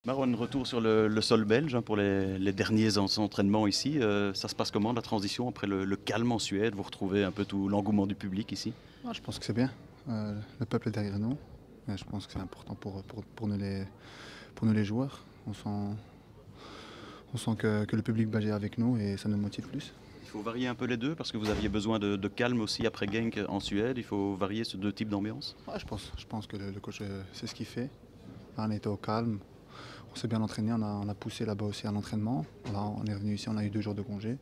Marwan, retour sur le sol belge hein, pour les derniers entraînements ici. Ça se passe comment la transition après le calme en Suède? Vous retrouvez un peu tout l'engouement du public ici? Je pense que c'est bien. Le peuple est derrière nous. Et je pense que c'est important pour nous les joueurs. On sent que le public belge est avec nous et ça nous motive plus. Il faut varier un peu les deux parce que vous aviez besoin de calme aussi après Genk en Suède. Il faut varier ce deux types d'ambiance. Je pense que le coach c'est ce qu'il fait. Là, on était au calme. On s'est bien entraîné, on a poussé là-bas aussi à l'entraînement. Là, on est revenu ici, on a eu 2 jours de congé.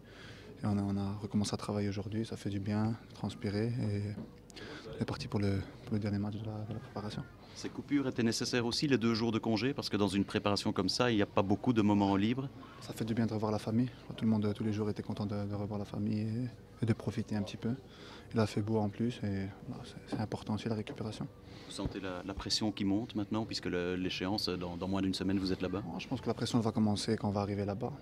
Et on a recommencé à travailler aujourd'hui, ça fait du bien, transpirer. Et on est parti pour le dernier match de la préparation. Ces coupures étaient nécessaires aussi, les 2 jours de congé, parce que dans une préparation comme ça, il n'y a pas beaucoup de moments libres. Ça fait du bien de revoir la famille. Tout le monde, tous les jours, était content de revoir la famille et de profiter un petit peu. Il a fait beau en plus et c'est important aussi la récupération. Vous sentez la pression qui monte maintenant, puisque l'échéance, dans moins d'une semaine, vous êtes là-bas? Je pense que la pression va commencer quand on va arriver là-bas.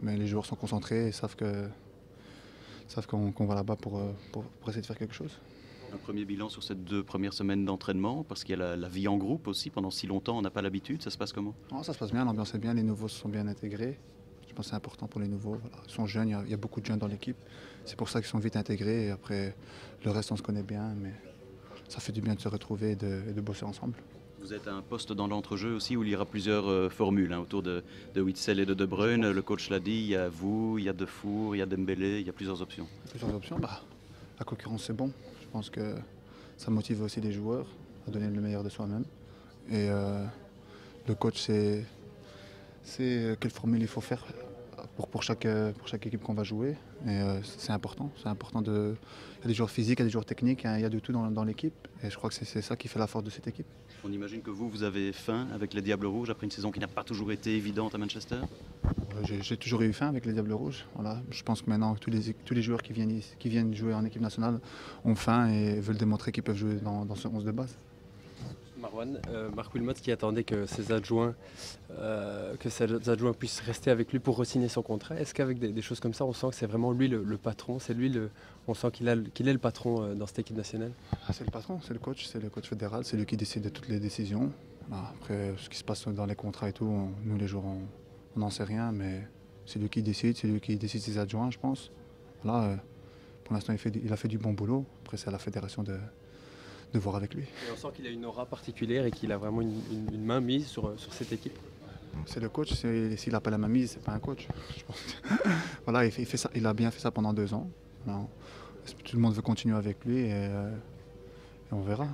Mais les joueurs sont concentrés et savent qu'on va là-bas pour essayer de faire quelque chose. Un premier bilan sur ces 2 premières semaines d'entraînement, parce qu'il y a la vie en groupe aussi. Pendant si longtemps, on n'a pas l'habitude. Ça se passe comment? Ça se passe bien, l'ambiance est bien, les nouveaux se sont bien intégrés. Je pense que c'est important pour les nouveaux. Voilà. Ils sont jeunes, il y a beaucoup de jeunes dans l'équipe. C'est pour ça qu'ils sont vite intégrés. Et après, le reste, on se connaît bien. Mais ça fait du bien de se retrouver et de bosser ensemble. Vous êtes à un poste dans l'entrejeu aussi où il y aura plusieurs formules hein, autour de Witsel et de Bruyne. Le coach l'a dit, il y a vous, il y a Defour, il y a Dembélé, il y a plusieurs options. Plusieurs options. La concurrence, c'est bon. Je pense que ça motive aussi les joueurs à donner le meilleur de soi-même. Et le coach, c'est quelle formule il faut faire pour chaque équipe qu'on va jouer. Et c'est important. Il y a des joueurs physiques, il y a des joueurs techniques, il y a de tout dans l'équipe. Et je crois que c'est ça qui fait la force de cette équipe. On imagine que vous avez faim avec les Diables Rouges après une saison qui n'a pas toujours été évidente à Manchester. J'ai toujours eu faim avec les Diables Rouges. Voilà. Je pense que maintenant tous les joueurs qui viennent jouer en équipe nationale ont faim et veulent démontrer qu'ils peuvent jouer dans ce 11 de base. Marwan, Marc Wilmot qui attendait que ses adjoints puissent rester avec lui pour re-signer son contrat. Est-ce qu'avec des choses comme ça, on sent que c'est vraiment lui le patron, on sent qu'il est le patron dans cette équipe nationale? C'est le patron, c'est le coach fédéral, c'est lui qui décide de toutes les décisions. Après, ce qui se passe dans les contrats et tout, nous les joueurs, on n'en sait rien, mais c'est lui qui décide, ses adjoints, je pense. Voilà, pour l'instant, il a fait du bon boulot. Après, c'est à la fédération de voir avec lui. Et on sent qu'il a une aura particulière et qu'il a vraiment une main mise sur cette équipe. C'est le coach, s'il appelle à ma mise, c'est pas un coach. Je pense voilà, il fait ça, il a bien fait ça pendant 2 ans. Alors, tout le monde veut continuer avec lui et on verra.